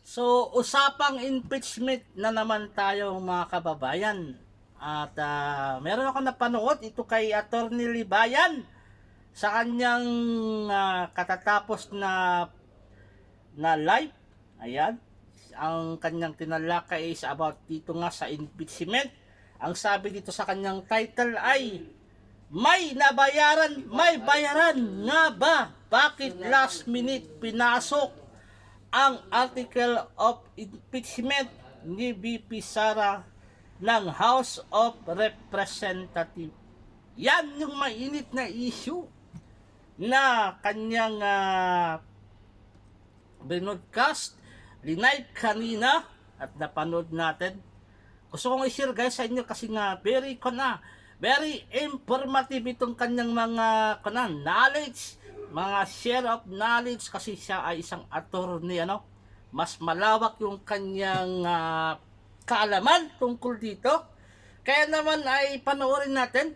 So, usapang impeachment na naman tayo mga kababayan. At meron ako napanood ito kay Attorney Libayan sa kanyang katatapos na live. Ayan. Ang kanyang tinalakay is about dito nga sa impeachment. Ang sabi dito sa kanyang title ay may bayaran nga ba? Bakit last minute pinasok ang article of impeachment ni VP Sara ng House of Representatives? Yan yung mainit na issue na kanyang binodcast, linive kanina at napanood natin. Gusto kong i-share guys sa inyo kasi nga very informative itong kanyang mga knowledge, mga share of knowledge kasi siya ay isang attorney mas malawak yung kanyang kaalaman tungkol dito. Kaya naman ay panoorin natin.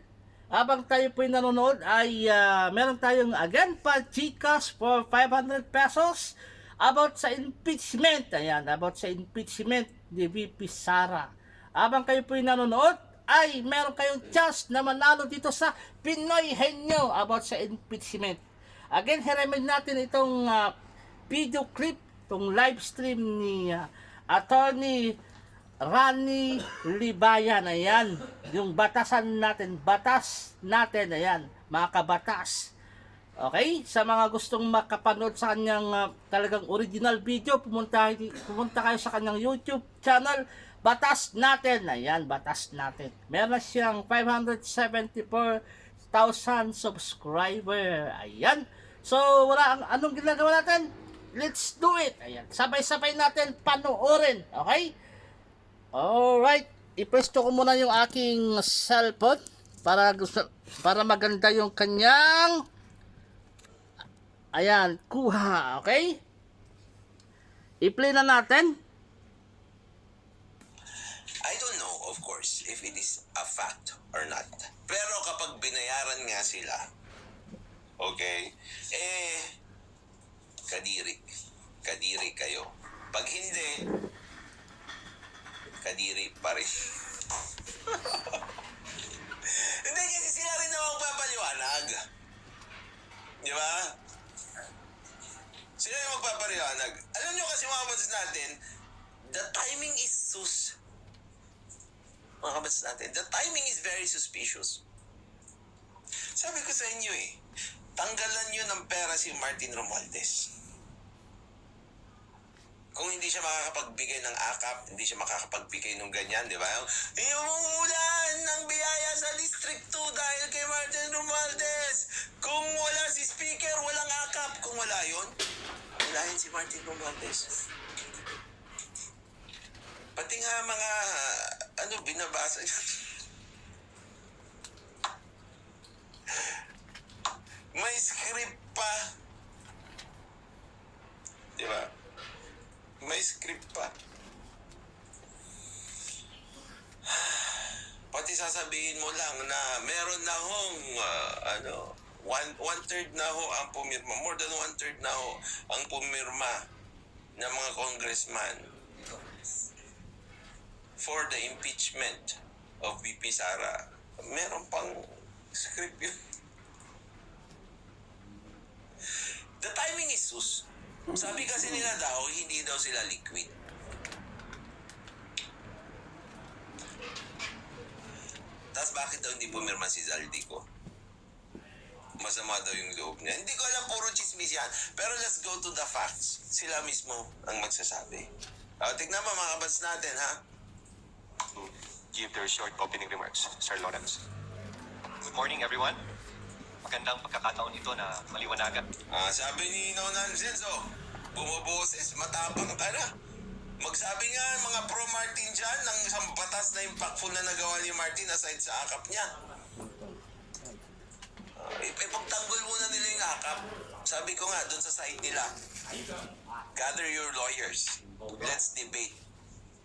Habang tayo po'y nanonood ay meron tayong again pa Gcash for 500 pesos about sa impeachment. Ayan, about sa impeachment ni VP Sara. Habang kayo po'y nanonood ay meron kayong chance na manalo dito sa Pinoy Henyo about sa impeachment. Again, hiramid natin itong video clip, itong live stream ni Attorney Rani Libayan. Ayan, yung batas natin, ayan, mga kabatas. Okay, sa mga gustong makapanood sa kanyang talagang original video, pumunta kayo sa kanyang YouTube channel, Batas Natin. Ayan, Batas Natin. Meron siyang 574,000 subscriber. Ayan. So, anong ginagawa natin? Let's do it. Ayan, sabay-sabay natin panoorin. Okay? Alright, ipresto ko muna yung aking cellphone para maganda yung kanyang kuha, okay? I-play na natin. I don't know, of course, if it is a fact or not. Pero kapag binayaran nga sila, okay, kadiri kayo. Pag hindi, kadiri pa rin. Hindi kasi sila rin naman magpapaliwanag. Di ba? Sila yung magpapaliwanag. Alam nyo kasi mga kabatas natin, the timing is mga kabatas natin, the timing is very suspicious. Sabi ko sa inyo tanggalan nyo ng pera si Martin Romualdez. Kung hindi siya makakapagbigay ng akap, hindi siya makakapagbigay ng ganyan, di ba? Umuulan ng biyaya sa District 2 dahil kay Martin Romualdez. Kung wala si Speaker, walang akap. Kung wala yun, wala yun si Martin Romualdez. Pati nga mga, binabasa niya. May script pa. Di ba? May script pa. Pati sasabihin mo lang na meron na hong one-third na ho ang pumirma, more than one-third na ho ang pumirma ng mga congressman for the impeachment of VP Sara. Meron pang script yun. The timing is sus. Sabi kasi nila daw, hindi daw sila liquid. Tapos bakit daw hindi pumirma si Zaldico? Masama daw yung loob niya. Hindi ko alam, puro chismis yan. Pero let's go to the facts. Sila mismo ang magsasabi. Tignan mo mga kabats natin, ha? Give their short opening remarks. Sir Lawrence. Good morning, everyone. Magandang pagkakataon ito na maliwanagan. Sabi ni No Nonsense, bumuboses, matapang ka na. Magsabi nga mga pro-Martin dyan ng isang batas na impactful na nagawa ni Martin aside sa akap niya. Pagtanggol muna nila yung akap. Sabi ko nga, dun sa side nila, gather your lawyers. Let's debate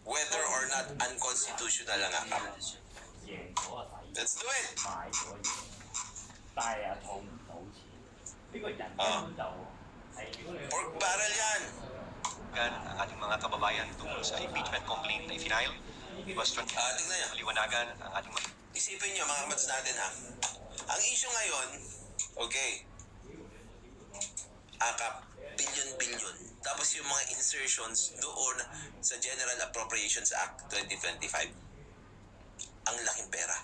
whether or not unconstitutional ang akap. Let's do it! Pork barrel yan. ang ating mga kababayan tungkol sa impeachment complaint na i-file. Question, Tingnan niyo. maliwanagan ang ating mga Isipin nyo mga kamats natin ha. Ang issue ngayon, okay, akap, billion-billion. Tapos yung mga insertions doon sa General Appropriations Act 2025. Ang laking pera.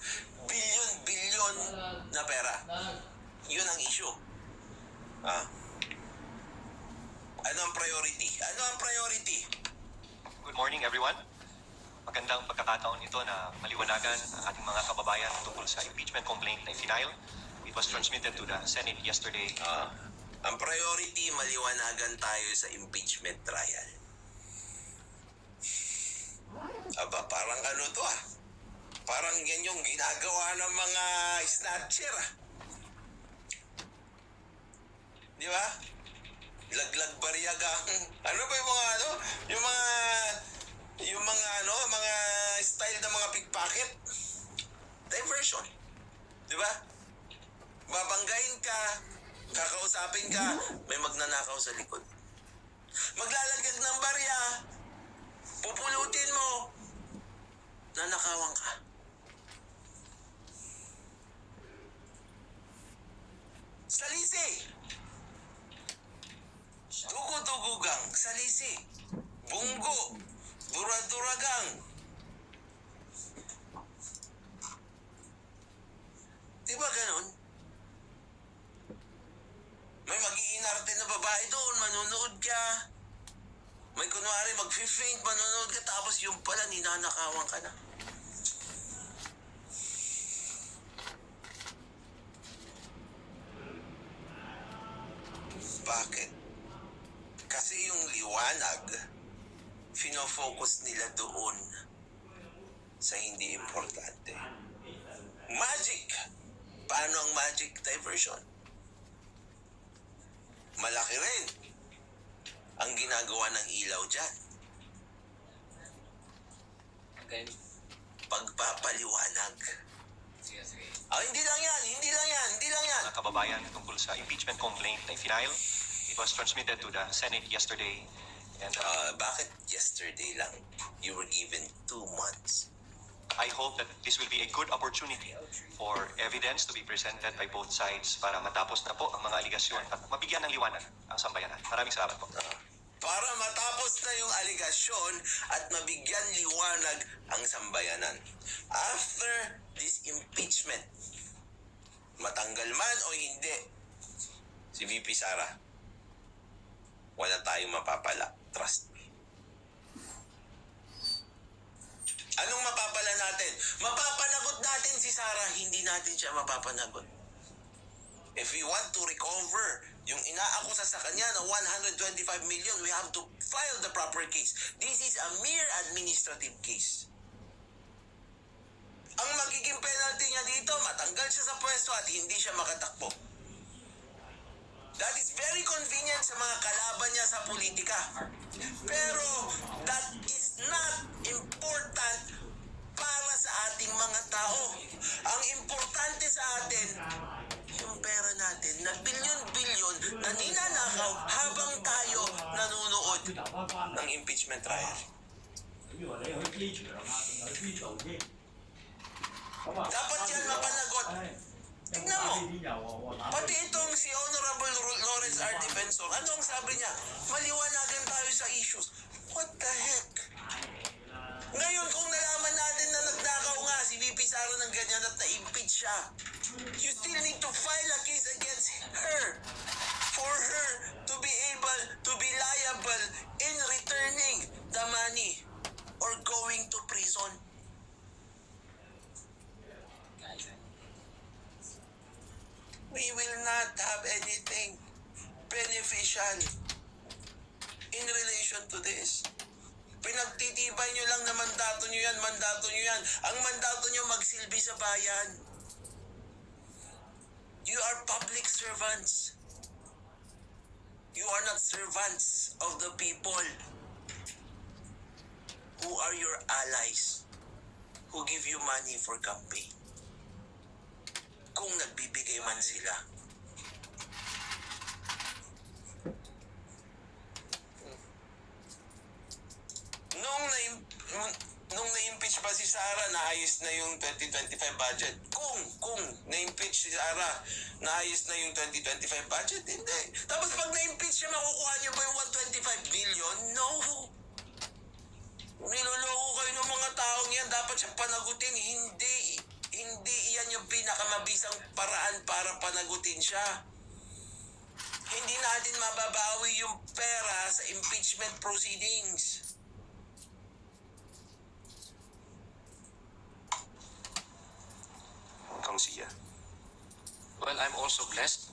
Billion-billion na pera. Yun ang issue. Ano ang priority? Ano ang priority? Good morning, everyone. Magandang pagkakataon ito na maliwanagan ang ating mga kababayan tungkol sa impeachment complaint na i-file. It was transmitted to the Senate yesterday. Ang priority, maliwanagan tayo sa impeachment trial. Aba, parang ano to ah. Parang yan yung ginagawa ng mga snatcher ah. Di ba? Laglag bariyagang. Ano ba yung mga ano? Mga style ng mga pickpocket. Diversion. Di ba? Babanggain ka, kakausapin ka, may magnanakaw sa likod. Maglalaglag ng barya, pupulutin mo, nanakawan ka. Salisi! Dugo-dugugang, salisi. Bunggo, dura-duragang. Di ba ganun? May mag-iinarte na babae doon, manunood ka. May kunwari mag-faint, manunood ka, tapos yung pala, ninanakawan ka na. Bakit? Kasi yung liwanag, fino-focus nila doon sa hindi importante. Magic! Paano ang magic diversion? Malaki rin ang ginagawa ng ilaw dyan. Okay. Pagpapaliwanag. Sige. Hindi lang yan. Mga kababayan tungkol sa impeachment complaint na i-file. It was transmitted to the Senate yesterday. And Bakit yesterday lang? You were given 2 months. I hope that this will be a good opportunity for evidence to be presented by both sides para matapos na po ang mga aligasyon at mabigyan ng liwanag ang sambayanan. Maraming salamat po. Para matapos na yung aligasyon at mabigyan liwanag ang sambayanan. After this impeachment, matanggal man o hindi, si VP Sara, wala tayong mapapala. Trust me. Anong mapapala natin? Mapapanagot natin si Sara, hindi natin siya mapapanagot. If we want to recover yung inaakusa sa kanya na 125 million, we have to file the proper case. This is a mere administrative case. Ang magiging penalty niya dito, matanggal siya sa pwesto at hindi siya makatakbo. That is very convenient sa mga kalaban niya sa politika. Pero that is not important para sa ating mga tao. Ang importante sa atin, yung pera natin na bilyon-bilyon na ninanakaw habang tayo nanonood ng impeachment trial. Dapat yan mapanagot. Tignan mo, pati itong si Honorable Lawrence R. Defensor, ano ang sabi niya? Maliwanagan tayo sa issues. What the heck? Ngayon, kung nalaman natin na nagnakaw nga si VP Sara ng ganyan at na-impeach siya, you still need to file a case against her for her to be able to be liable in returning the money or going to prison. We will not have anything beneficial in relation to this. Pinagtitibay nyo lang na mandato nyo yan. Ang mandato nyo magsilbi sa bayan. You are public servants. You are not servants of the people. Who are your allies? Who give you money for campaign? Kung nagbibigay man sila. naayos na yung 2025 budget. Kung na-impeach si Sara, naayos na yung 2025 budget, hindi. Tapos pag na-impeach siya, makukuha niyo ba yung 125 billion? No. Niloloko kayo ng mga taong yan. Dapat siya panagutin. Hindi. Hindi iyan yung pinakamabisang paraan para panagutin siya. Hindi natin mababawi yung pera sa impeachment proceedings. Kang Sia. Well, I'm also blessed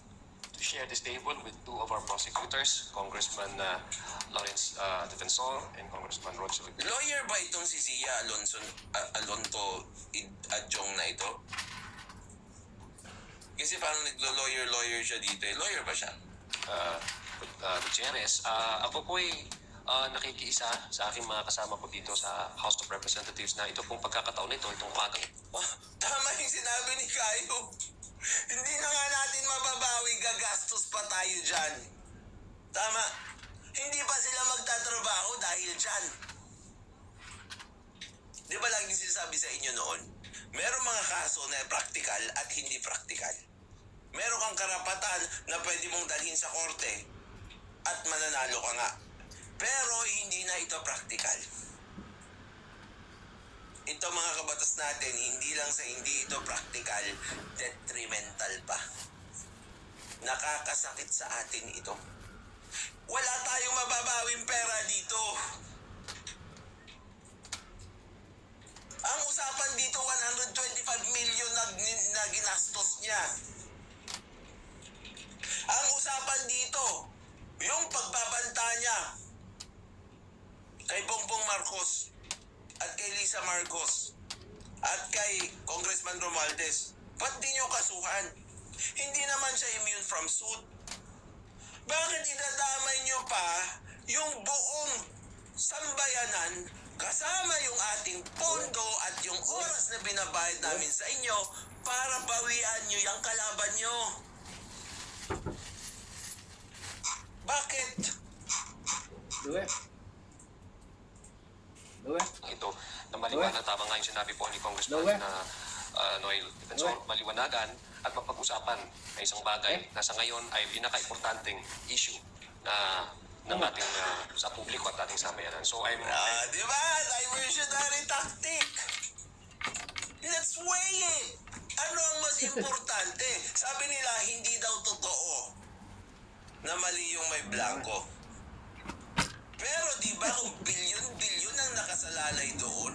to share this table with two of our prosecutors, Congressman Lawrence Defensor and Congressman Roger. Lawyer ba itong si Sia Alonto Adjong na ito? Kasi parang naglo-lawyer siya dito. Lawyer ba siya? Gutierrez, ako po ay nakikiisa sa aking mga kasama ko dito sa House of Representatives na ito pong pagkakataon nito, itong umagang Oh, tama yung sinabi ni Kayo. Hindi na nga natin mababawi, gagastos pa tayo dyan. Tama. Hindi pa sila magtatrabaho dahil dyan. Di ba laging sinasabi sa inyo noon? Merong mga kaso na practical at hindi practical. Meron kang karapatan na pwede mong dalhin sa korte at mananalo ka nga. Pero hindi na ito practical. Ito mga kabatas natin, hindi lang sa hindi ito practical, detrimental pa. Nakakasakit sa atin ito. Wala tayong mababawing pera dito. Ang usapan dito, 125 million na ginastos niya. Ang usapan dito, yung pagbabanta niya kay Bongbong Marcos at kay Lisa Marcos at kay Congressman Romualdez. Ba't di nyo kasuhan? Hindi naman siya immune from suit. Bakit idadamay nyo pa yung buong sambayanan kasama yung ating pondo at yung oras na binabayad namin sa inyo para bawian nyo yung kalaban nyo? Bakit? ito na maliwanag. Tama nga yung sinabi po ni Congressman na Noel Defensor, maliwanagan at mapag-usapan na isang bagay na sa ngayon ay pinaka-importanting issue na ng ating sa publiko at ating sambayanan. So Di ba? Diversionary tactic. Let's weigh it. Ano ang mas importante? Sabi nila, hindi daw totoo na mali yung may blanco. Pero di ba kung bilyon-bilyon ang nakasalalay doon,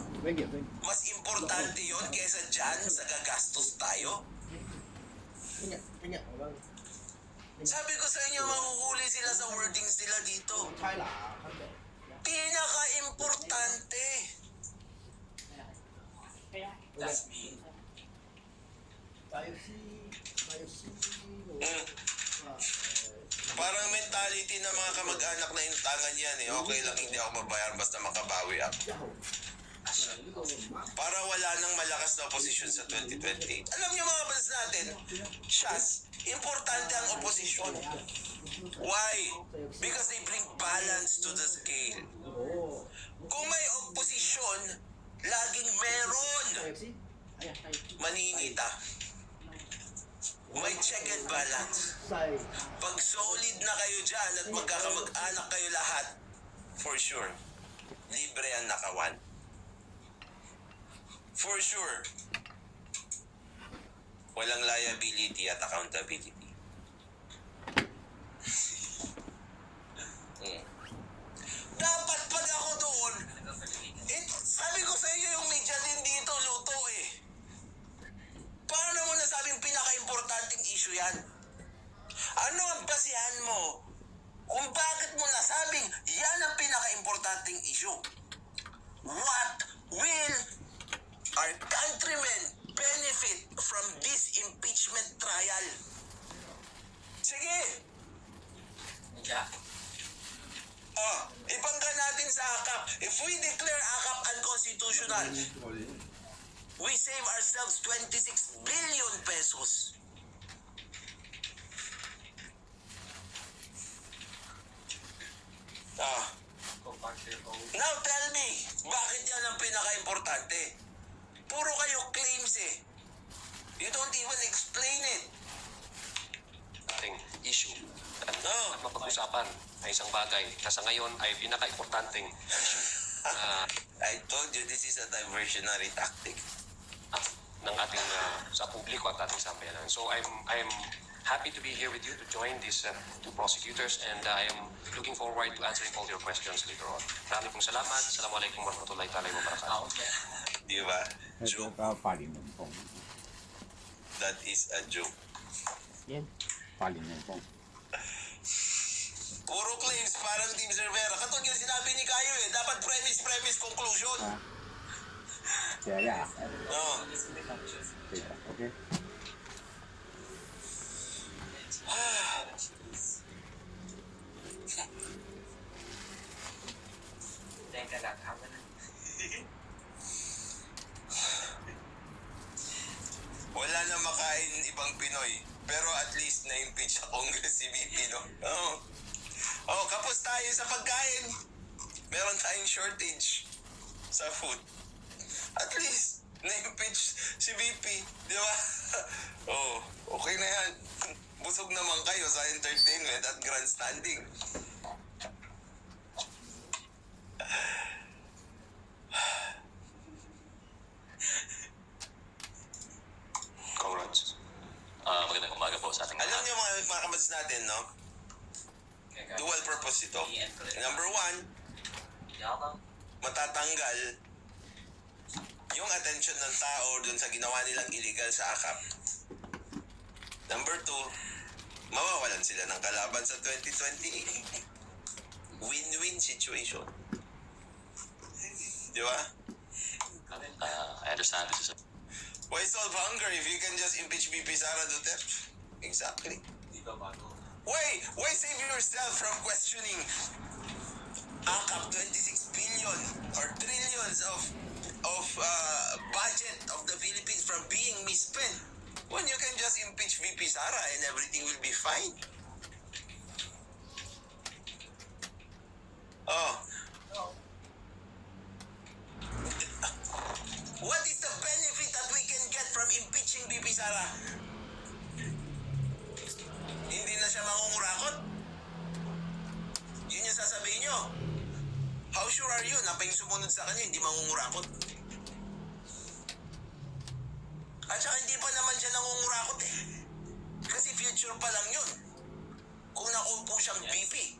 mas importante yon kesa dyan sa gagastos tayo? Sabi ko sa inyo, mahuhuli sila sa wordings nila dito. Pinaka-importante. That's me. Parang mentality ng mga kamag-anak na inutangan yan eh. Okay lang hindi ako mabayaran basta makabawi ako. Para wala nang malakas na oposisyon sa 2028. Alam niyo mga bansa natin, Shaz, importante ang oposisyon. Why? Because they bring balance to the scale. Kung may oposisyon, laging meron maninita. May check and balance. Pag solid na kayo dyan at magkakamag-anak kayo lahat, for sure, libre ang nakawan. For sure, walang liability at accountability. Dapat pag ako doon, sabi ko sa iyo yung media din dito, luto eh. Paano mo nasabing pinaka-importanting issue yan? Ano ang basihan mo kung bakit mo nasabing yan ang pinaka-importanting issue? What will our countrymen benefit from this impeachment trial? Sige! Yeah. Ibangga natin sa AKAP. If we declare AKAP unconstitutional, we save ourselves 26 billion pesos. Now tell me, bakit yan ang pinaka-importante? Puro kayo claims eh. You don't even explain it. ating issue at No. mapag-usapan na isang bagay na sa ngayon ay pinaka-importanting I told you this is a diversionary tactic. ng ating sa publiko at ating sambayanan. So I'm happy to be here with you to join these two prosecutors, and I am looking forward to answering all your questions later on. Maraming pong salamat. Assalamualaikum warahmatullahi wabarakatuh. Di ba? Joke. Palimumpong. That is a joke. Yan. Palimumpong. Puro claims parang Team Cervera. Katulad yung sinabi ni Kayo eh. Dapat premise, conclusion. Kaya, No. okay? Teka lang, ako na. Wala na makain ibang Pinoy. Pero at least na-impeach sa Congress si VP, no? Oo. Oh, kapos tayo sa pagkain. Meron tayong shortage sa food. At least, na-impeach si VP. Di ba? Oh, okay na yan. Busog naman kayo sa entertainment at grandstanding. Congrats. Magandang umaga po sa ating Alam lahat. niyo mga kamatis natin, no? Dual purpose ito. Number one, Yabang. matatanggal yung attention ng tao dun sa ginawa nilang illegal sa AKAP. Number two, mawawalan sila ng kalaban sa 2028. Win-win situation. Di ba? I understand this is Why solve hunger if you can just impeach VP Sara Duterte? Exactly. Why save yourself from questioning AKAP 26 billion or trillions of budget of the Philippines from being misspent when you can just impeach VP Sara and everything will be fine? Oh. What is the benefit that we can get from impeaching VP Sara? Hindi na siya mangungurakot? Yun yung sasabihin nyo. How sure are you na pa yung sumunod sa kanya, hindi mangungurakot? At saka hindi pa naman siya nangungurakot eh. Kasi future pa lang yun. Kung nakupo siyang VP.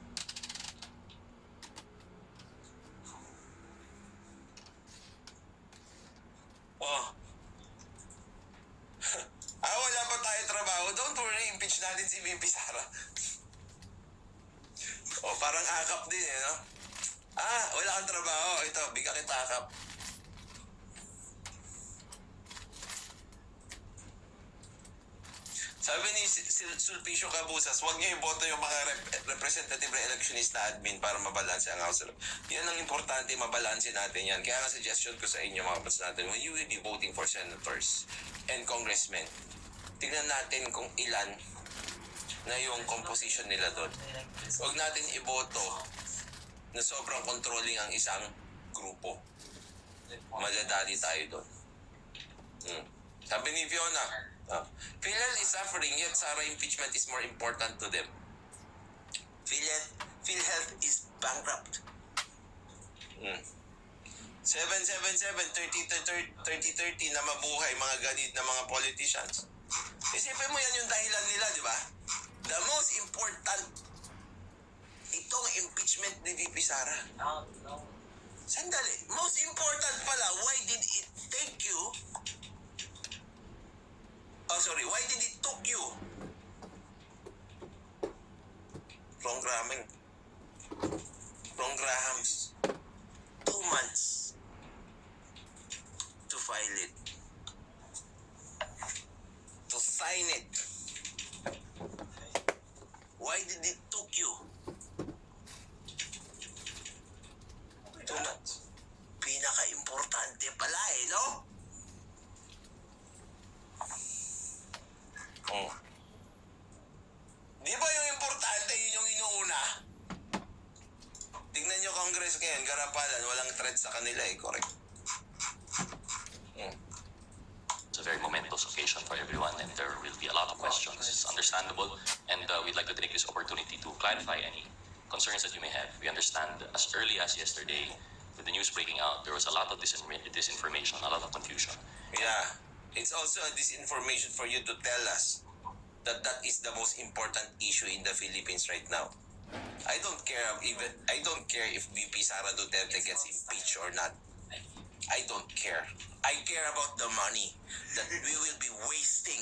Oh. Wala pa tayo trabaho. Don't worry, impeach natin si VP Sara. Parang AKAP din eh, no? Wala kang trabaho. Ito, bigyan kita AKAP. Sabi ni Sulpicio Cabusas, huwag niyo iboto yung mga representative electionist na admin para mabalanse ang House. Yan ang importante, mabalanse natin yan. Kaya nga suggestion ko sa inyo mga kapatid natin, when you will be voting for senators and congressmen, tignan natin kung ilan na yung composition nila doon. Huwag natin iboto na sobrang controlling ang isang grupo. Madadali tayo doon. Sabi ni Fiona, PhilHealth is suffering, yet Sara impeachment is more important to them. PhilHealth is bankrupt. 777-3030 na mabuhay mga ganit na mga politicians. Isipin mo yan yung dahilan nila, di ba? The most important, itong impeachment ni VP Sara. No. Sandali, most important pala, why did it take you? Why did it took you? Wrong Grahams. 2 months to file it. To sign it. Why did it took you? 2 months. Pinaka-importante pala eh, no? Di ba yung importante, yun yung inuuna? Tingnan nyo Congress ngayon, garapalan, walang threat sa kanila eh, correct? It's a very momentous occasion for everyone, and there will be a lot of questions. It's understandable, and we'd like to take this opportunity to clarify any concerns that you may have. We understand as early as yesterday, with the news breaking out, there was a lot of disinformation, a lot of confusion. Yeah, it's also a disinformation for you to tell us that that is the most important issue in the Philippines right now. I don't care if VP Sara Duterte gets impeached or not. I don't care. I care about the money that we will be wasting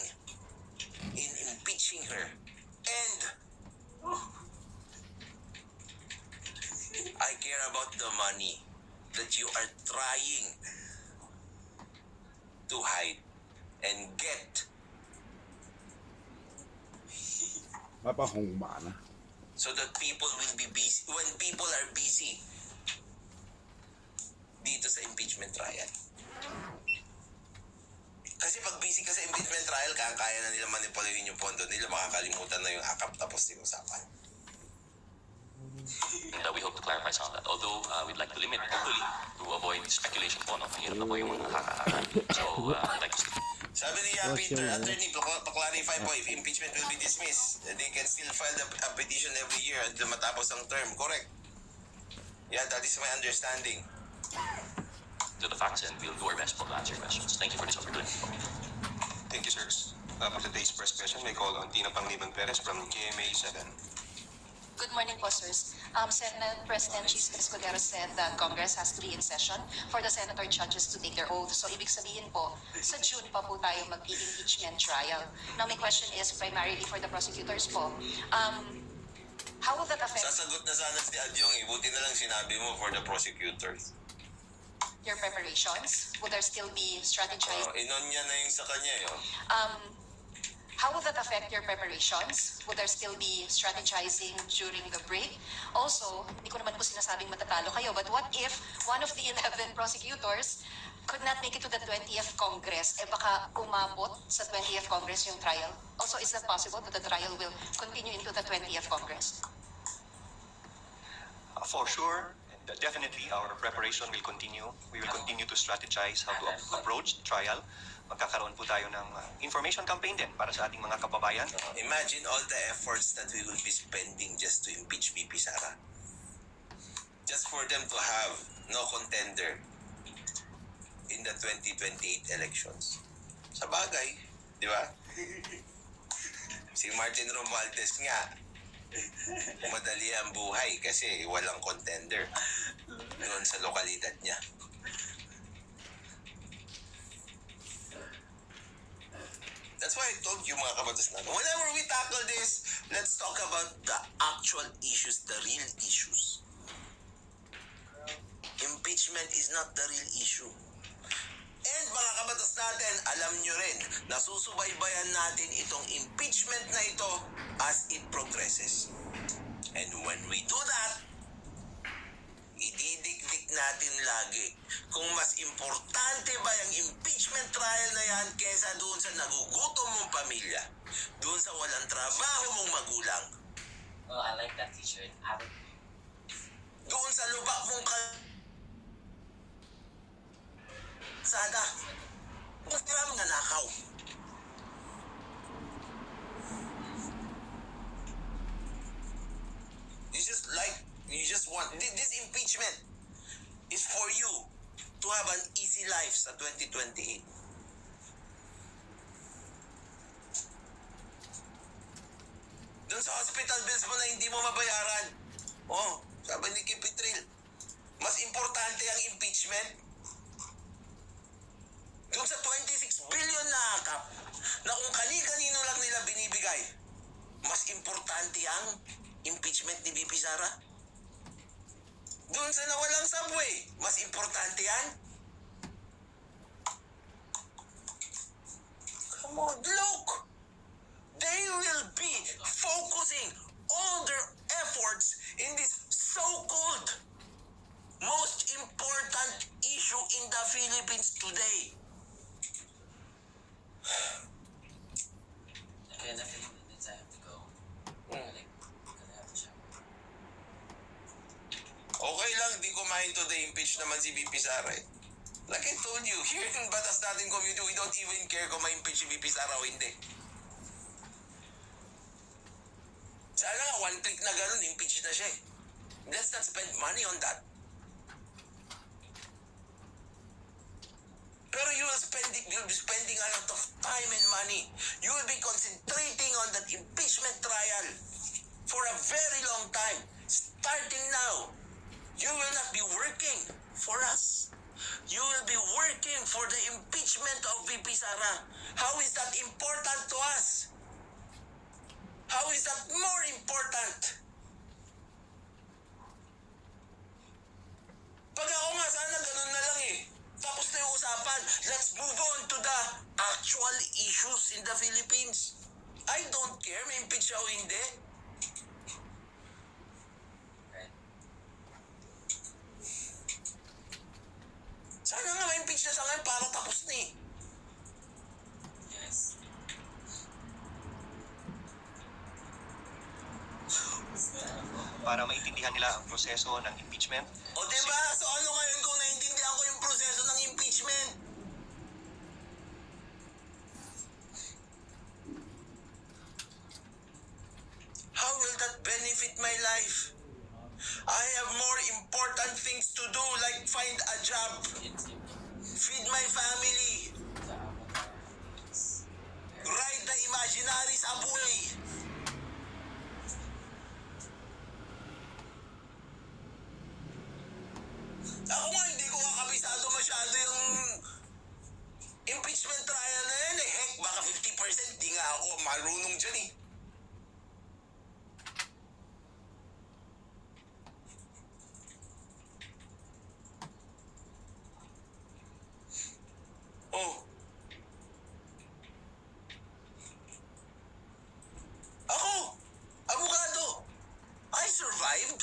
in impeaching her. And I care about the money that you are trying to hide and get Mapahuma na. so that people will be busy. When people are busy dito sa impeachment trial. Kasi pag busy ka sa impeachment trial, kaya na nila manipulihin yung pondo nila, makakalimutan na yung akap tapos yung usapan. And we hope to clarify some of that. Although we'd like to limit, hopefully, to avoid speculation po, no? Mahirap na po yung mga nakakaara. So, I'd like to... Sabi ni Peter, attorney, pa-clarify po, if impeachment will be dismissed, they can still file a petition every year until matapos ang term. Correct? Yeah, that is my understanding. to the facts, and we'll do our best po to answer your questions. Thank you for this opportunity po. Thank you, sirs. For today's first question, may call on Tina Pangliban Perez from GMA 7. Good morning po, sirs. Senate President Chis Escudero said that Congress has to be in session for the senator judges to take their oath. So, ibig sabihin po, sa June pa po tayo mag-impeachment trial. Now, my question is primarily for the prosecutors po. How will that affect Sasagot na sana si Adyong eh. Buti na lang sinabi mo for the prosecutors. your preparations? Will there still be strategized? Inon niya na yung sa kanya eh. Oh. How will that affect your preparations? Will there still be strategizing during the break? Also, hindi ko naman po sinasabing matatalo kayo, but what if one of the 11 prosecutors could not make it to the 20th Congress? Eh baka umabot sa 20th Congress yung trial. Also, is that possible that the trial will continue into the 20th Congress? For sure, and definitely our preparation will continue. We will continue to strategize how to approach the trial. Magkakaroon po tayo ng information campaign din para sa ating mga kababayan. Imagine all the efforts that we will be spending just to impeach VP Sara. Just for them to have no contender in the 2028 elections. Sa bagay, di ba? Si Martin Romualdez nga, madali ang buhay kasi walang contender noon sa lokalidad niya. That's why I told you mga kabatas namin, whenever we tackle this, let's talk about the actual issues, the real issues. Impeachment is not the real issue. And mga kabatas natin, alam nyo rin, nasusubaybayan natin itong impeachment na ito as it progresses. And when we do that, ididikdik natin lagi kung mas importante ba yung impeachment trial na yan kesa doon sa nagugutom mong pamilya, doon sa walang trabaho mong magulang, Oh, I like that t-shirt. doon sa lubak mong kalsada, doon sila mga nakaw. You just want, this impeachment is for you to have an easy life sa 2028. Doon sa hospital bills mo na hindi mo mabayaran. Oh, sabi ni Kim Pitril, mas importante ang impeachment. Doon sa 26 billion na akap na kung kani-kanino lang nila binibigay, mas importante ang impeachment ni VP Sara. Doon sa nawalang subway, mas importante yan. Come on, look! They will be focusing all their efforts in this so-called most important issue in the Philippines today. Okay, in a few minutes I have to go. Like, because I have to shower. Okay lang, di kumain to the impeach naman si VP Sara eh. Like I told you, here in Batas Natin Community, we don't even care kung ma-impeach si VP Sara o hindi. Sana nga, one click na ganun, impeach na siya eh. Let's not spend money on that. Pero you'll be spending a lot of time and money. You will be concentrating on that impeachment trial for a very long time. Starting now, you will not be working for us. You will be working for the impeachment of VP Sara. How is that important to us? How is that more important? Pag ako nga, sana ganun na lang eh. Tapos na yung usapan. Let's move on to the actual issues in the Philippines. I don't care, may impeach siya o hindi. Right. Sana nga may impeach na sa ngayon para tapos na eh. Yes. Para maintindihan nila ang proseso ng impeachment. O diba? So ano ngayon kung naintindihan ko yung proseso ng impeachment? How will that benefit my life? I have more important things to do like find a job, feed my family, ride the imaginary subway. Ako nga, hindi ko kakabisado masyado yung impeachment trial na yan eh. Heck, baka 50% di nga ako marunong dyan eh. Oh. Ako, abogado. I survived.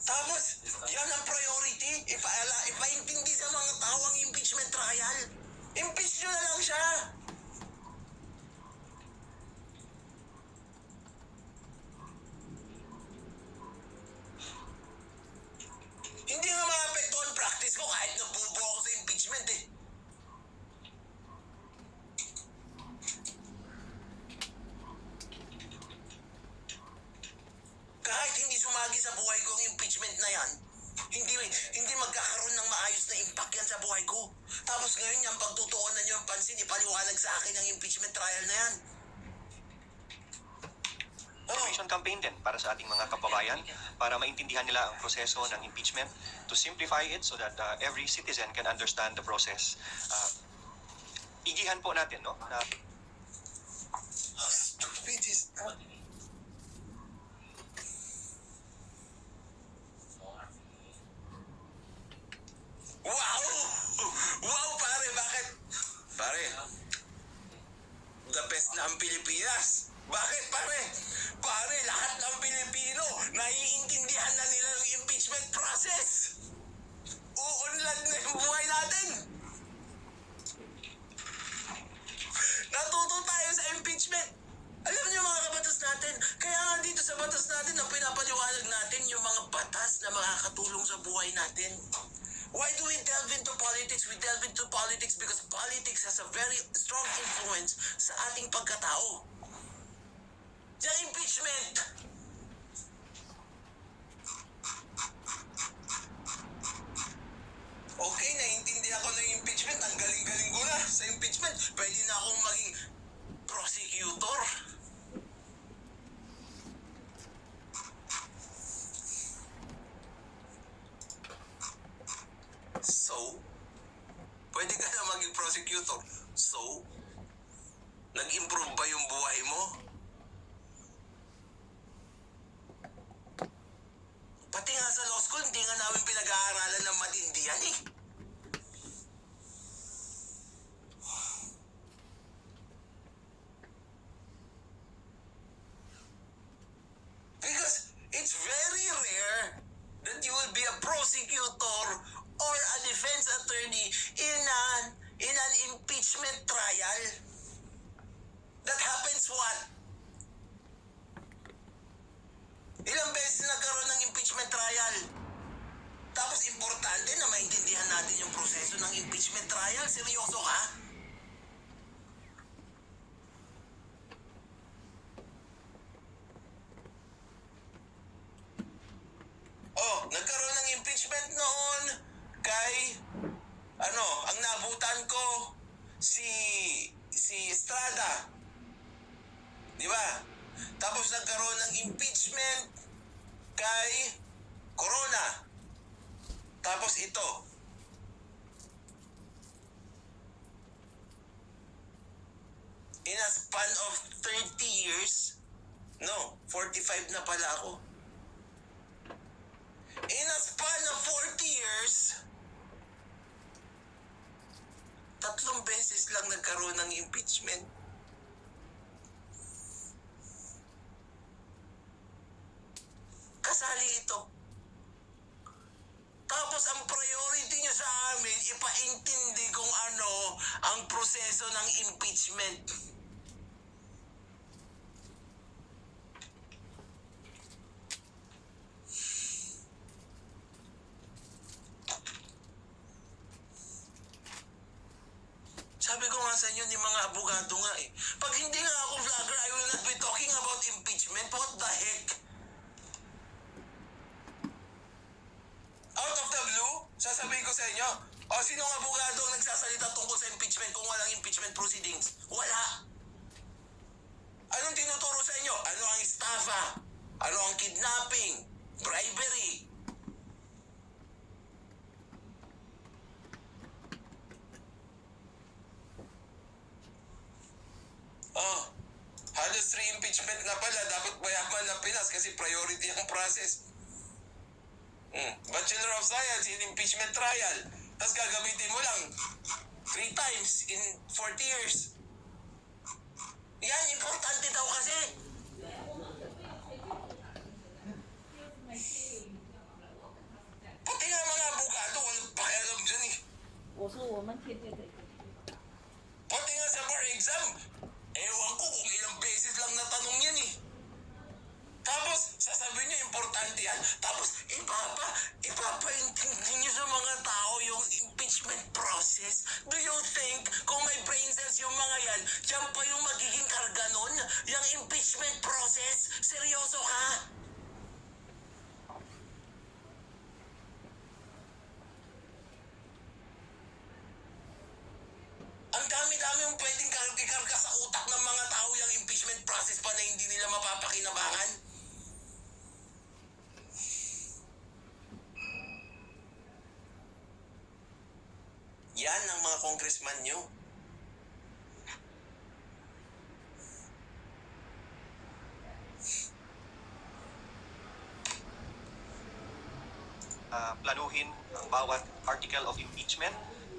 Tapos, yan ang priority. Ipaintindi sa mga tao ang impeachment trial. Impeach nyo na lang siya. Hindi nga maapektuhan practice ko kahit nabubo ako sa impeachment eh. Kahit hindi sumagi sa buhay ko ang impeachment na yan, hindi magkakaroon ng maayos na impact yan sa buhay ko. Tapos ngayon yung pagtutuunan nyo ang pansin, ipaliwanag sa akin ang impeachment trial na yan. Information campaign din para sa ating mga kababayan para maintindihan nila ang proseso ng impeachment, to simplify it so that every citizen can understand the process. Igihan po natin, no? Na How stupid is that? Wow! Wow, pare, bakit? Pare, the best na ang Pilipinas. Bakit, pare? Pare, lahat ng Pilipino, naiintindihan na nila yung impeachment process. Uunlad na yung buhay natin. Natuto tayo sa impeachment. Alam niyo mga kabatas natin, kaya nga dito sa batas natin na pinapaliwanag natin yung mga batas na makakatulong sa buhay natin. Why do we delve into politics? We delve into politics because politics has a very strong influence sa ating pagkatao. Yung impeachment. Okay, naiintindihan ko na yung impeachment. Ang galing-galing ko na sa impeachment. Pwede na akong maging prosecutor. So, pwede ka na maging prosecutor. So, nag-improve ba yung buhay mo? Pati nga sa law school, hindi nga namin pinag-aaralan ng matindi yan eh. Because it's very rare that you will be a prosecutor or a defense attorney in an impeachment trial. That happens what? trial. Tapos importante na maintindihan natin yung proseso ng impeachment trial. Seryoso ka? Oh, nagkaroon ng impeachment noon kay ang nabutan ko si Estrada. Di ba? Tapos nagkaroon ng impeachment kay Corona. Tapos ito. In a span of 30 years, no, 45 na pala ako. In a span of 40 years, 3 beses lang nagkaroon ng impeachment. Kasali ito. Tapos ang priority nyo sa amin, ipaintindi kung ano ang proseso ng impeachment. Sabi ko nga sa inyo ni mga abogado nga eh. Pag hindi nga ako vlogger, I will not be talking about impeachment. What the heck? Out of the blue, sasabihin ko sa inyo, sinong abogado ang nagsasalita tungkol sa impeachment kung walang impeachment proceedings? Wala. Anong tinuturo sa inyo? Ano ang estafa? Ano ang kidnapping? Bribery? Halos 3 impeachment na pala. Dapat mayaman ng Pinas kasi priority ang process. Bachelor of Science in Impeachment Trial. Tapos gagamitin mo lang 3 times in 40 years. Yan, importante daw kasi. Pati nga mga abogado, walang pakialam dyan eh. Pati nga sa bar exam, ewan ko kung ilang beses lang natanong yan eh. Tapos, sasabihin niyo, importante yan. Tapos, ipapaintindi niyo sa mga tao yung impeachment process. Do you think, kung may brain cells yung mga yan, yan pa yung magiging karga nun? Yung impeachment process? Seryoso ka? Ang dami-dami yung pwedeng ikarga sa utak ng mga tao yung impeachment process pa na hindi nila mapapakinabangan. Yan ang mga congressman nyo. Planuhin ang bawat article of impeachment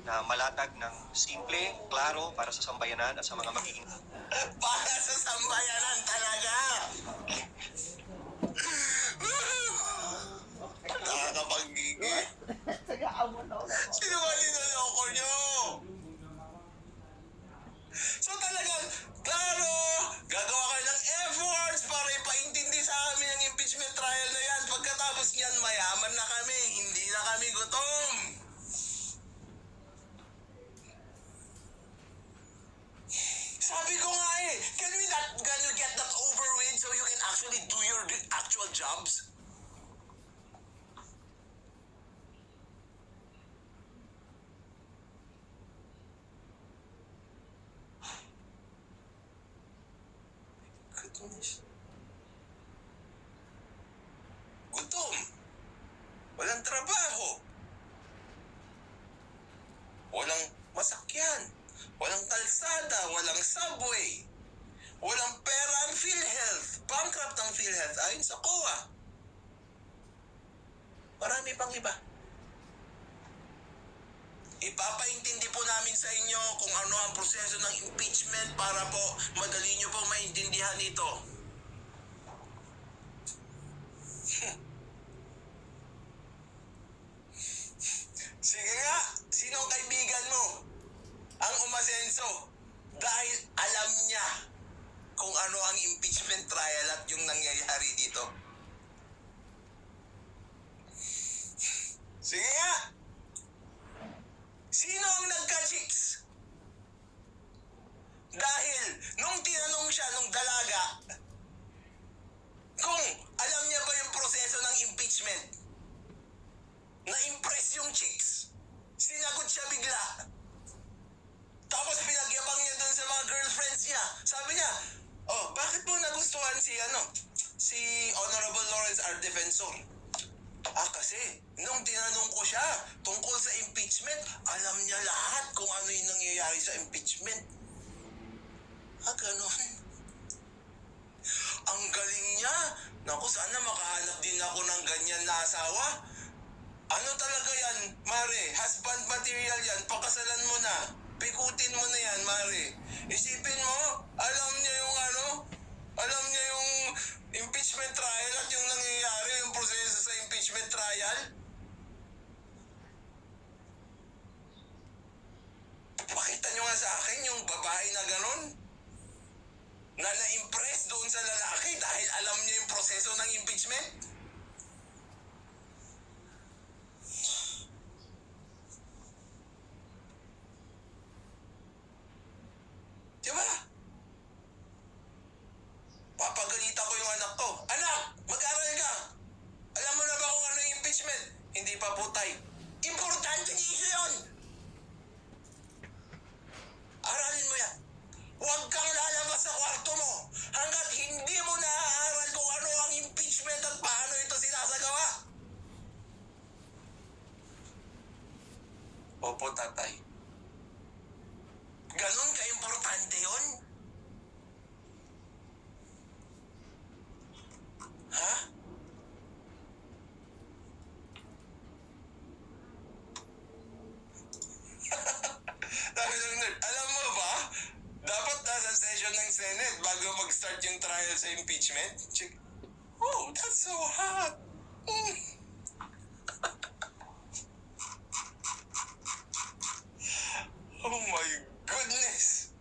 na malatag ng simple, klaro para sa sambayanan at sa mga magiging Para sa sambayanan talaga. Nakakapagigil. Sino ba niloloko nyo? So talagang, klaro, gagawa kayo ng efforts para ipaintindi sa amin ang impeachment trial na yan. Pagkatapos yan, mayaman na kami, hindi na kami gutom. Sabi ko nga eh, can you get that over with so you can actually do your actual jobs? Goodness. Gutom. Walang trabaho. Walang masakyan. Walang kalsada. Walang subway. Walang pera ang PhilHealth. Bankrupt ang PhilHealth ayon sa COA. Marami pang iba. Ipapaintindi po namin sa inyo kung ano ang proseso ng impeachment para po madali nyo po maintindihan ito. Sige nga, sinong kaibigan mo ang umasenso dahil alam niya kung ano ang impeachment trial at yung nangyayari dito? Sige nga! Sino ang nagka-chicks? Dahil nung tinanong siya nung dalaga kung alam niya ba yung proseso ng impeachment, na-impress yung chicks. Sinagot siya bigla. Tapos pinagyabang niya dun sa mga girlfriends niya. Sabi niya, oh, bakit mo nagustuhan si Honorable Lawrence R. Defensor? Kasi nung tinanong ko siya tungkol sa impeachment, alam niya lahat kung ano yung nangyayari sa impeachment. Ganon. Ang galing niya. Naku, sana makahanap din ako ng ganyan na asawa. Ano talaga yan, Mare? Husband material yan. Pakasalan mo na. Pikutin mo na yan, Mare. Isipin mo, alam niya yung impeachment trial at yung nangyayari, yung proseso sa impeachment trial. Pakita nyo nga sa akin yung babae na ganon. Na na-impress doon sa lalaki dahil alam niya yung proseso ng impeachment. Diba? Papagalitan ko yung anak ko. Anak, mag-aral ka. Alam mo na ba kung ano yung impeachment? Hindi pa putay. Importante yung issue yun. Aralin mo yan. Huwag kang lalabas sa kwarto mo hanggat hindi mo naaaral kung ano ang impeachment at paano ito sinasagawa. Opo, tatay. Ganon ka-importante yun? Ha? Alam mo ba, dapat nasa session ng Senate bago mag-start yung trial sa impeachment. Oh, that's so hot. Oh my goodness.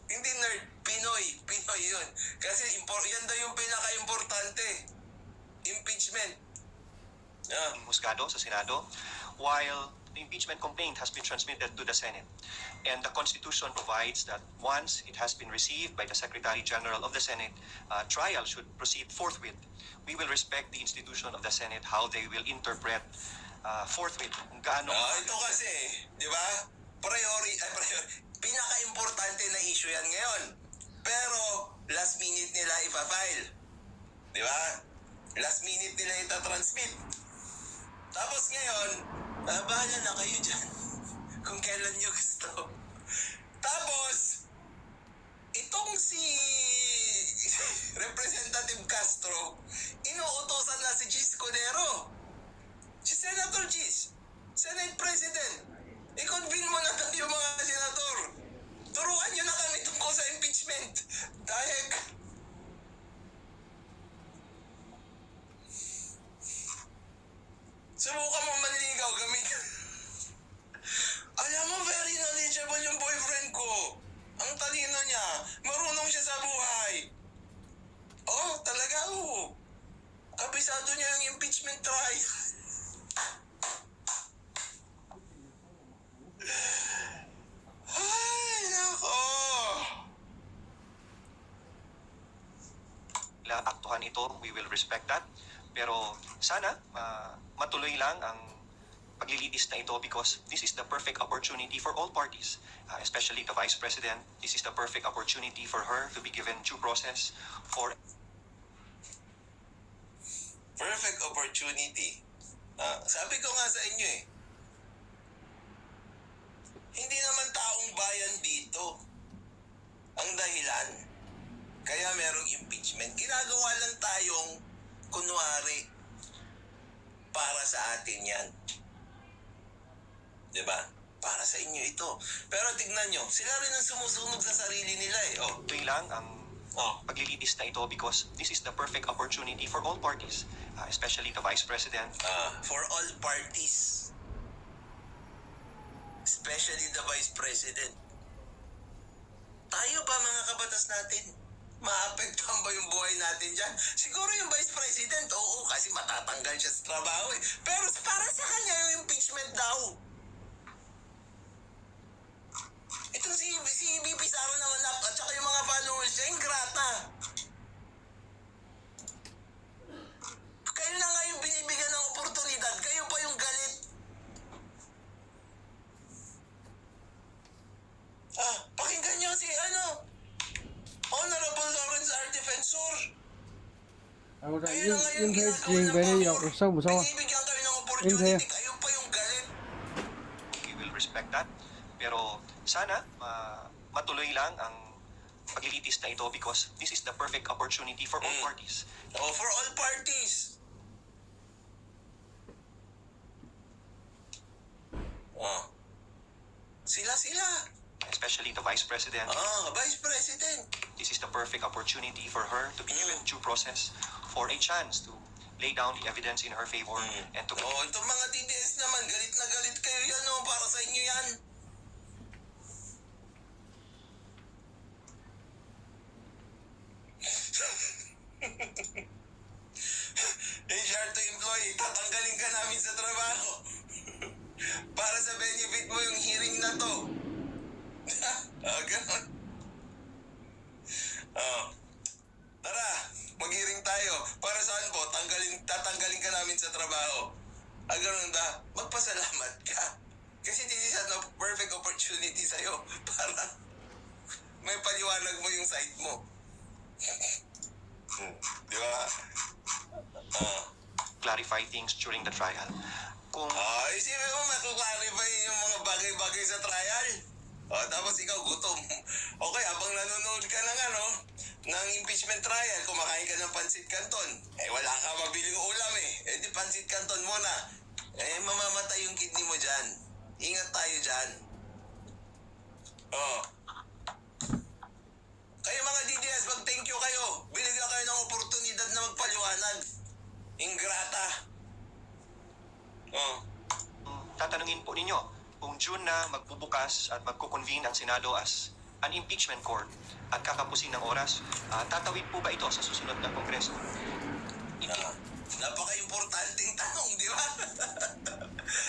Hindi nerd, Pinoy yun. Kasi yan daw yung pinaka-importante. Impeachment. Husgado sa Senado, while the impeachment complaint has been transmitted to the Senate. And the Constitution provides that once it has been received by the Secretary General of the Senate, trial should proceed forthwith. We will respect the institution of the Senate, how they will interpret forthwith. Kung gaano... Ito kasi, di ba? Pinaka-importante na issue yan ngayon. Pero, last minute nila ipafile. Di ba? Last minute nila itatransmit. Tapos ngayon, bahala na kayo dyan. Kung kailan nyo gusto. Tapos, itong si Representative Castro, inuutosan na si Chis Codero. Si Senator Chis, Senate President. I-convene mo na yung mga senator. Turuan nyo na kami tungkol sa impeachment. Dahil subukan mo manligaw gamitin. Alam mo, very knowledgeable yung boyfriend ko. Ang talino niya. Marunong siya sa buhay. Oh, talaga oh. Kabisado niya yung impeachment trial. Ay, nako. Aktuhan ito, we will respect that. Pero sana matuloy lang ang paglilitis na ito because this is the perfect opportunity for all parties, especially the Vice President. This is the perfect opportunity for her to be given due process for... Perfect opportunity. Sabi ko nga sa inyo hindi naman taong bayan dito ang dahilan. Kaya merong impeachment. Ginagawa lang tayong kunwari para sa atin yan. Diba? Para sa inyo ito. Pero tignan nyo, sila rin ang sumusunog sa sarili nila Tuloy lang ang paglilitis na ito because this is the perfect opportunity for all parties, especially the Vice President. For all parties. Especially the Vice President. Tayo ba mga kabatas natin? Maapektuhan ba yung buhay natin dyan? Siguro yung Vice President, oo, kasi matatanggal siya sa trabaho eh. Pero para sa kanya yung impeachment daw. Itong si VP Sara naman at saka yung mga followers niya, ingrata. Kayo na nga yung binibigyan ng oportunidad, kayo pa yung galit. Pakinggan niyo si Honorable Lawrence R. Defensor. Kayo na nga yung ginagawa binibigyan kayo ng opportunity, kayo pa yung galit. We will respect that. Pero sana matuloy lang ang paglilitis na ito because this is the perfect opportunity for all parties. Oh, for all parties. Oh. Sila. Especially the Vice President. Vice President. This is the perfect opportunity for her to be given due process for a chance to lay down the evidence in her favor and to Itong mga DDS naman, galit na galit kayo yan, para sa inyo yan. HR to employee, tatanggalin ka namin sa trabaho. Para sa benefit mo yung hearing na to. Ganun. Tara, mag-hearing tayo. Para saan po? Tatanggalin ka namin sa trabaho. Ganun ba? Magpasalamat ka. Kasi this is a perfect opportunity sa'yo para may paliwanag mo yung side mo. Di ba? clarify things during the trial. Kung Isipin mo, makuklarify yung mga bagay-bagay sa trial. Tapos ikaw gutom. Okay, habang nanonood ka ng impeachment trial, kumakain ka ng pansit canton. Wala ka mabiling ulam di pansit canton muna. Mamamatay yung kidney mo dyan. Ingat tayo dyan. Kayo mga DDS, mag-thank you kayo. Binigyan kayo ng oportunidad na magpaliwanag. Ingrata. tatanungin po ninyo, kung June na magbubukas at magkukonvene ang Senado as an impeachment court at kakapusin ng oras, tatawid po ba ito sa susunod na Kongreso? Napaka-importanting tanong, di ba?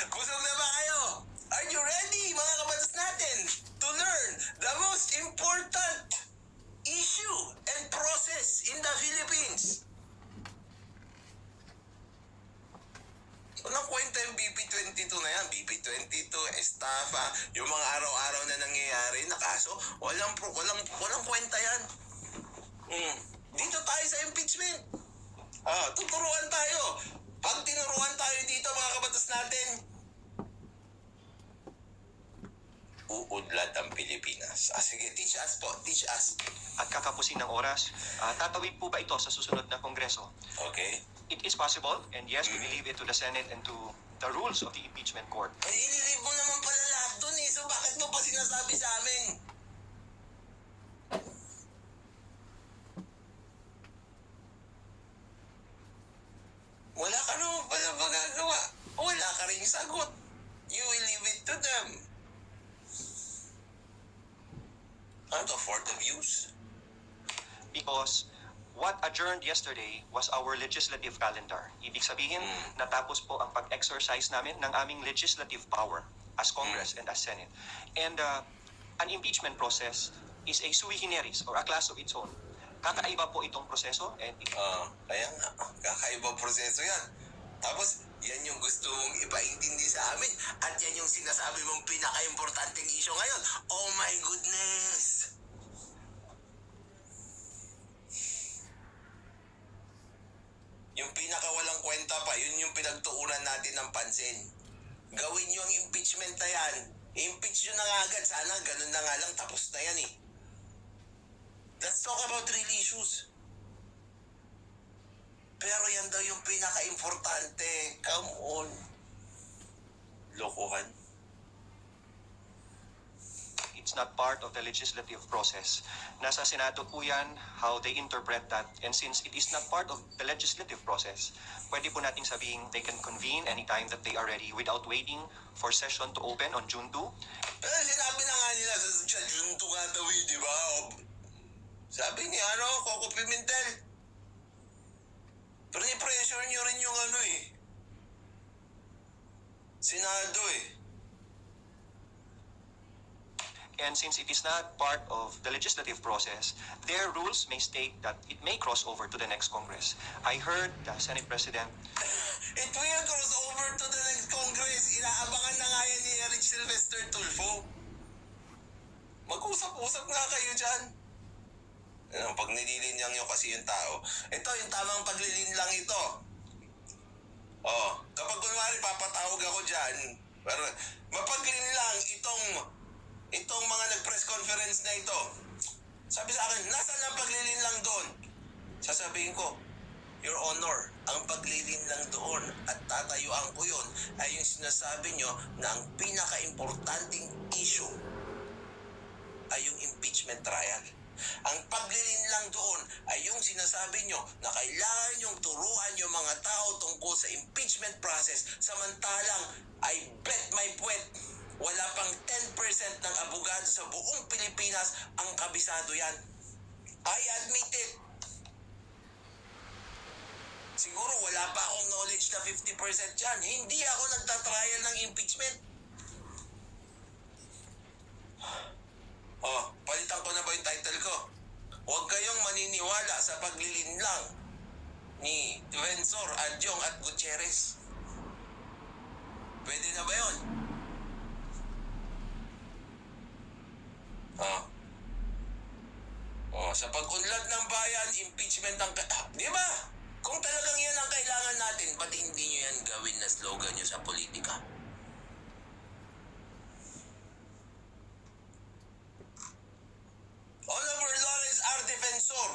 Busog na ba kayo? Are you ready, mga kabatas natin, to learn the most important issue and process in the Philippines? Walang kwenta yung BP22 na yan. BP22, estafa, yung mga araw-araw na nangyayari na kaso, walang kwenta yan. Dito tayo sa impeachment. Tuturuan tayo. Pag tinuruan tayo dito, mga kabatas natin, uudlad ang Pilipinas. Sige, teach us po, teach us. At kakapusin ng oras, tatawid po ba ito sa susunod na Kongreso? Okay. It is possible, and yes, we will leave it to the Senate and to the rules of the impeachment court. Ililib mo naman pala lahat dun so bakit mo pa sinasabi sa amin? Wala ka naman pala magagawa. Wala ka rin sagot. You will leave it to them. For the views? Because what adjourned yesterday was our legislative calendar. Ibig sabihin, natapos po ang pag-exercise namin ng aming legislative power as Congress and as Senate. And an impeachment process is a sui generis or a class of its own. Kakaiba po itong proseso and Kaya nga, kakaibang proseso yan. Tapos, yan yung gusto mong ipaintindi sa amin at yan yung sinasabi mong pinaka-importanting issue ngayon. Oh my goodness! Yung pinakawalang kwenta pa, yun yung pinagtuunan natin ng pansin. Gawin nyo ang impeachment na yan. Impeach nyo na nga agad. Sana ganun na nga lang, tapos na yan Let's talk about real issues. Pero yan daw yung pinaka-importante. Come on. Lokohan. it's not part of the legislative process. Nasa Senado po yan, how they interpret that. And since it is not part of the legislative process, pwede po nating sabihin they can convene anytime that they are ready without waiting for session to open on June 2. Pero sinabi na nga nila sa June 2 nga daw di ba? Sabi ni Coco Pimentel. Pero i-pressure nyo rin yung Senado eh. And since it is not part of the legislative process, their rules may state that it may cross over to the next Congress. I heard the Senate President It will cross over to the next Congress. Inaabangan na nga yan ni Eric Sylvester Tulfo. Mag-usap-usap nga kayo dyan. Pag nililinyang nyo kasi yung tao, ito yung tamang paglilinlang ito. Kapag kunwari papatawag ako dyan, pero mapaglinlang itong mga nag-press conference na ito. Sabi sa akin, nasaan ang paglilinlang doon? Sasabihin ko, Your Honor, ang paglilinlang doon at tatayuan ko yun ay yung sinasabi nyo na ang pinaka-importanting issue ay yung impeachment trial. Ang paglilinlang doon ay yung sinasabi nyo na kailangan nyong turuan yung mga tao tungkol sa impeachment process, samantalang I bet my puwet, wala pang 10% ng abogado sa buong Pilipinas ang kabisado yan. I admit it. Siguro wala pa akong knowledge na 50% yan. Hindi ako nagtatrial ng impeachment. Palitan ko na ba yung title ko? Huwag kayong maniniwala sa paglilinlang ni Defensor Adyong at Gutierrez. Pwede na ba yun? Sa pag-unlad ng bayan, impeachment ang... Di ba? Kung talagang yan ang kailangan natin, ba't hindi nyo yan gawin na slogan nyo sa politika? Oliver Lawrence R. Defensor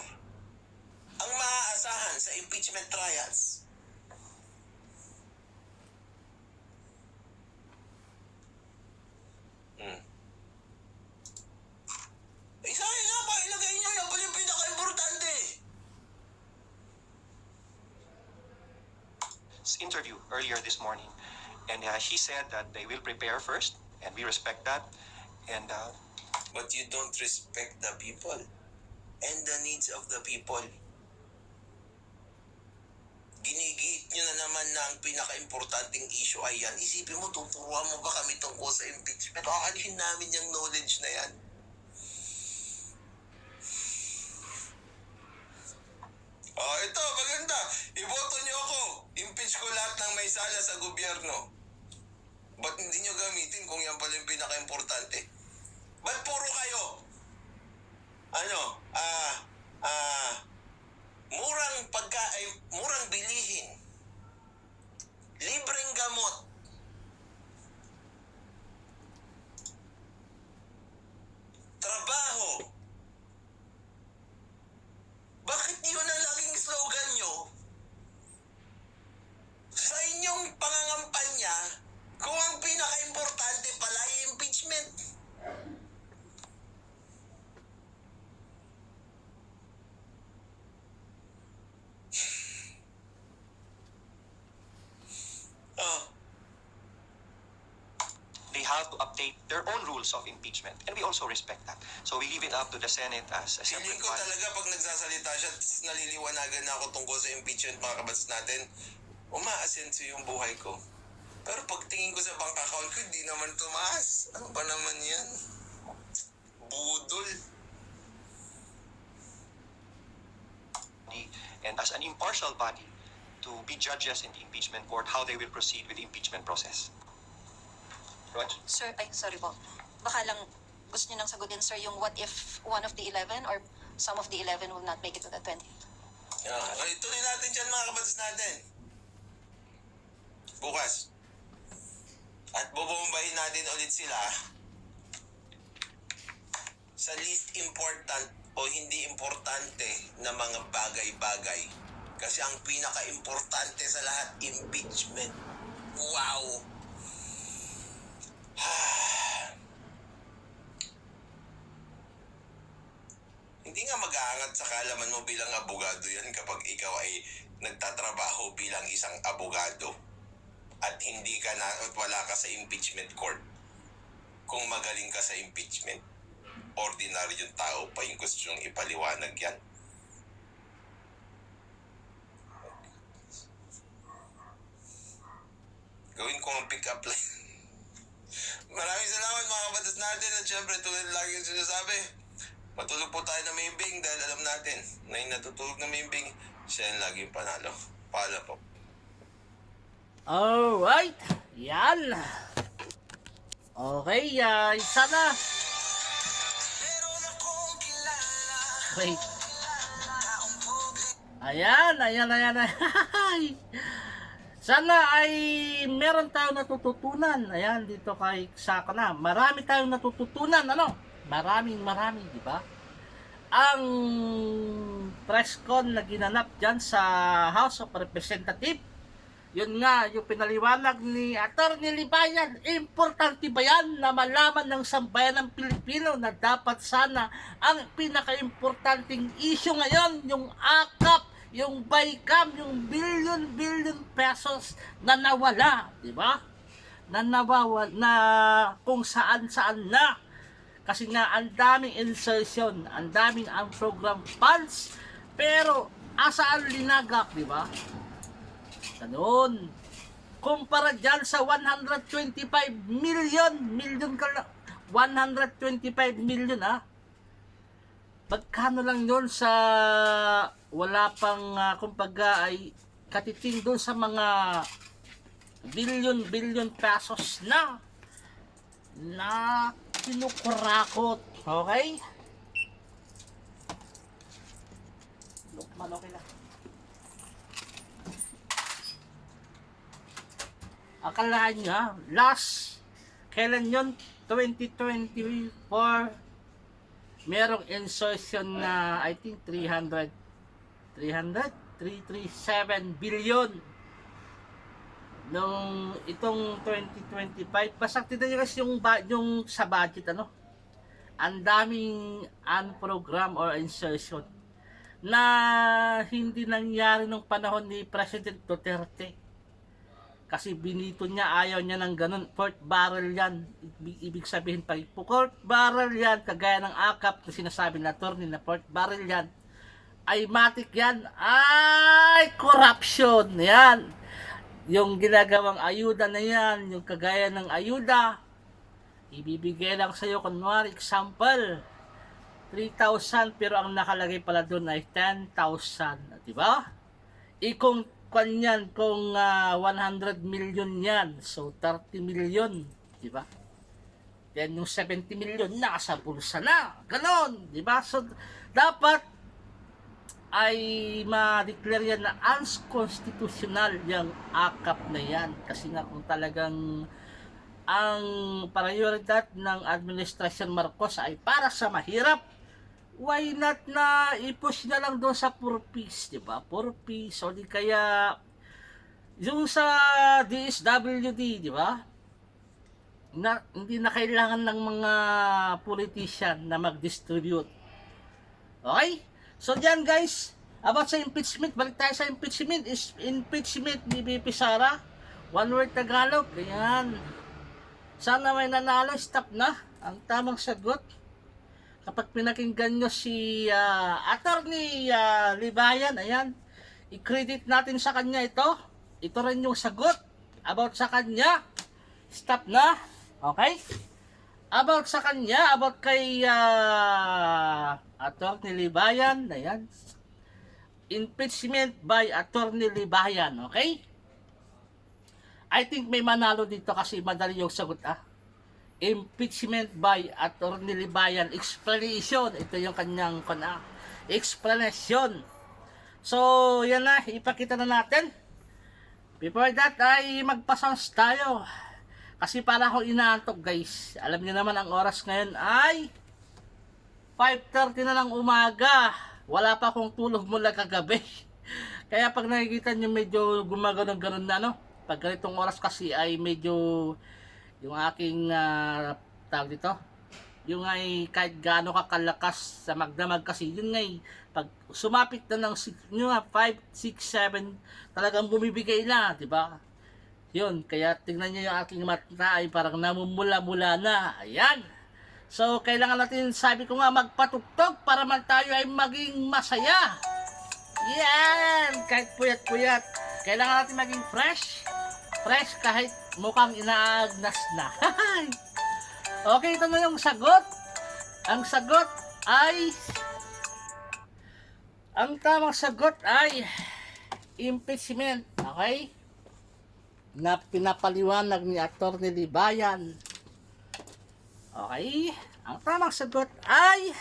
ang maaasahan sa impeachment trials. Isa nga pa, ilagay nyo yan pa yung pinaka-importante. interview earlier this morning, and he said that they will prepare first, and we respect that. And But you don't respect the people and the needs of the people. Ginigit nyo na naman na ang pinaka-importanting issue ay yan. Isipin mo, tuturuan mo ba kami tungkol sa impeachment? Kakalhin namin yung knowledge na yan. Ito, maganda. Iboto nyo ako. Impeach ko lahat ng may sala sa gobyerno. Ba't hindi nyo gamitin kung yan pala yung pinaka-importante? Ba't puro kayo? Murang bilihin. Libreng gamot. Trabaho. Bakit yun ang laging slogan nyo? Sa inyong pangangampanya, kung ang pinaka-importante pala ay impeachment. they have to update their own rules of impeachment, and we also respect that. So we leave it up to the Senate as a separate Feeling ko body. talaga pag nagsasalita siya, naliliwanagan na ako tungkol sa impeachment, mga kabats natin, umaasenso yung buhay ko. Pero pagtingin ko sa bank account ko, hindi naman tumaas. Ano ba naman yan? Budol. And as an impartial body, to be judges in the impeachment court, how they will proceed with the impeachment process. Right? Sir, ay, sorry po. Baka lang gusto niyo nang sagutin, sir, yung what if one of the 11 or some of the 11 will not make it to the 20th? Okay, tuloy natin dyan, mga kabats natin. Bukas. At bubombahin natin ulit sila sa least important o hindi importante na mga bagay-bagay. Kasi ang pinaka-importante sa lahat, impeachment. Wow! Hindi nga mag-aangat sa kalaman mo bilang abogado yan kapag ikaw ay nagtatrabaho bilang isang abogado at hindi ka na at wala ka sa impeachment court kung magaling ka sa impeachment. ordinaryong tao pa yung gusto nyong ipaliwanag yan. Gawin ko ang pick-up line. Maraming salamat mga kabatas natin at syempre tulad lagi yung sinasabi, matulog po tayo na maimbing dahil alam natin na yung natutulog na maimbing, siya yung laging panalo. Paalam po. Alright, yan. Okay, sana. Wait. Ayan. Sana ay meron tayong natututunan. Ayan, dito kay Saka na. Marami tayong natututunan, ano? Maraming, di ba? Ang press con na ginanap dyan sa House of Representatives, yun nga, yung pinaliwanag ni Atty. Libayan, importante ba yan na malaman ng sambayan ng Pilipino na dapat sana ang pinaka-importanting issue ngayon, yung AKAP, yung BICAM, yung billion pesos na nawala, di ba? Na nawawala, na kung saan na. Kasi nga, ang daming insertion, ang daming ang program funds, pero asaan linagak, di ba? Ganun. Kumpara dyan sa 125 million 125 million ha. Magkano lang yun sa wala pang kumbaga ay katiting doon sa mga billion pesos na kinukurakot. Okay? Lukman, okay lang. Akalahan niya, kailan yun? 2024, merong insertion na, I think, 337 billion. Nung itong 2025, basta tignan nyo guys yung sa budget, ano? Ang daming unprogram or insertion na hindi nangyari nung panahon ni President Duterte. Kasi binito niya, ayaw niya ng ganun. Fourth barrel yan. Ibig sabihin pa, fourth barrel yan, kagaya ng AKAP na sinasabi na attorney na fourth barrel yan. Ay matik yan. Ay, corruption. Yan. Yung ginagawang ayuda na yan, yung kagaya ng ayuda, ibibigay lang sa'yo, kunwari, example, 3,000, pero ang nakalagay pala doon ay 10,000. Diba? Ikong kanyan kung 100 million yan, so 30 million, di ba? Then yung 70 million nasa bulsa na, ganon, di ba? So dapat ay ma-declare yan na unconstitutional yung AKAP na yan, kasi nga kung talagang ang prioridad ng Administrasyon Marcos ay para sa mahirap, why not na i-push na lang doon sa 4Ps, di ba? 4Ps, o di kaya yung sa DSWD, di ba? Hindi na kailangan ng mga politician na mag-distribute. Okay? So diyan guys, about sa impeachment, balik tayo sa impeachment. Impeachment ni BP Sara, one word Tagalog, ayan. Sana may nanalo, stop na. Ang tamang sagot, kapag pinakinggan nyo si Atty. Libayan, ayan, i-credit natin sa kanya ito. Ito rin yung sagot about sa kanya. Stop na. Okay? About sa kanya, about kay Atty. Libayan, ayan. Impeachment by Atty. Libayan, okay? I think may manalo dito kasi madali yung sagot Impeachment by Atty. Libayan, explanation. Ito yung kanyang explanation. So, yan na, ipakita na natin. Before that ay magpa-sounds tayo. Kasi para akong inaantok guys. Alam niyo naman ang oras ngayon ay 5:30 na ng umaga. Wala pa akong tulog mula kagabi. Kaya pag nakikita niyo medyo gumagano'n-ganon na, no? Pag ganitong oras kasi ay medyo yung aking tawag dito, yung ay kahit gaano kakalakas sa magdamag kasi yun ngay pag sumapit na ng 5, 6, 7 talagang bumibigay na, di ba? Yun, kaya tingnan niyo yung aking mata ay parang namumula-mula na. Ayan. So, kailangan natin, sabi ko nga, magpatugtog para man tayo ay maging masaya. Yan! Kahit puyat-puyat. Kailangan natin maging fresh. Fresh kahit mukhang inaagnas na. Okay, ito na yung sagot. Ang sagot ay... Ang tamang sagot ay... impeachment. Okay? Na pinapaliwanag ni Atty. Libayan. Okay? Ang tamang sagot ay...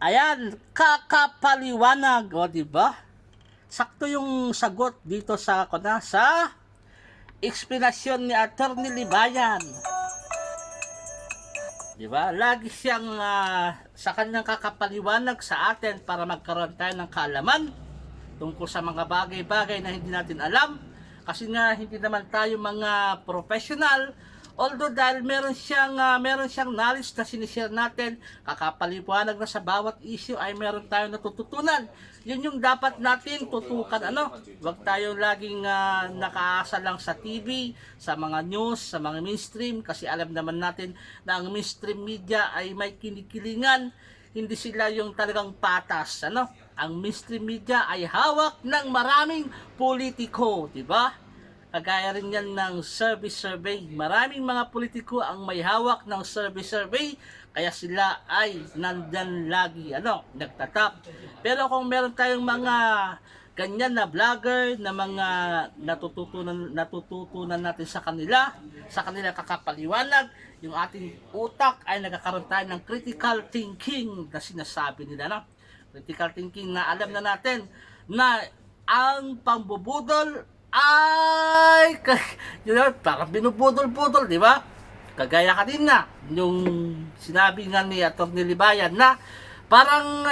Ayan, kakapaliwanag, o diba? Sakto yung sagot dito sa explanation ni Atty. Libayan. Diba? Lagi siyang sa kanyang kakapaliwanag sa atin para magkaroon tayo ng kaalaman tungkol sa mga bagay-bagay na hindi natin alam. Kasi nga hindi naman tayo mga professional. Although dahil meron siyang knowledge na sinishare natin, kakapaliwanag na sa bawat issue ay meron tayong natututunan. Yun yung dapat natin tutukan. Huwag tayong laging nakaasa lang sa TV, sa mga news, sa mga mainstream. Kasi alam naman natin na ang mainstream media ay may kinikilingan. Hindi sila yung talagang patas. Ang mainstream media ay hawak ng maraming politiko, di ba? Kagaya rin yan ng survey. Maraming mga politiko ang may hawak ng survey. Kaya sila ay nandyan lagi, nagtatap. Pero kung meron tayong mga ganyan na vlogger, na mga natututunan natin sa kanila kakapaliwanag, yung ating utak ay nagkakaroon tayo ng critical thinking na sinasabi nila. Critical thinking na alam na natin na ang pambubudol ay parang binubudol-budol, di ba? Kagaya kanina yung sinabi nga ni Atty. Libayan na parang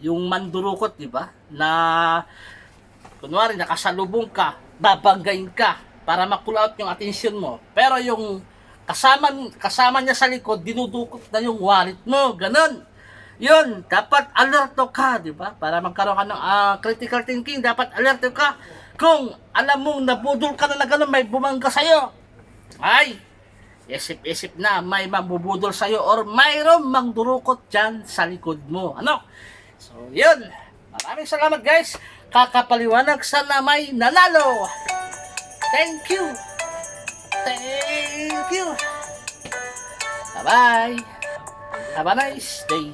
yung mandurukot, di ba? Na kunwari nakasalubong ka, babanggain ka para ma-pull out yung attention mo. Pero yung kasama niya sa likod, dinudukot na yung wallet mo, ganun. Yun, dapat alerto ka, di ba? Para magkaroon ka ng critical thinking, dapat alerto ka. Kung alam mong nabudol ka na gano'n, may bumangga sa'yo, ay, isip-isip na may mambubudol sa'yo or mayroong mangdurukot dyan sa likod mo. So, yun. Maraming salamat, guys. Kakapaliwanag, sana may nanalo. Thank you. Thank you. Bye-bye. Have a nice day.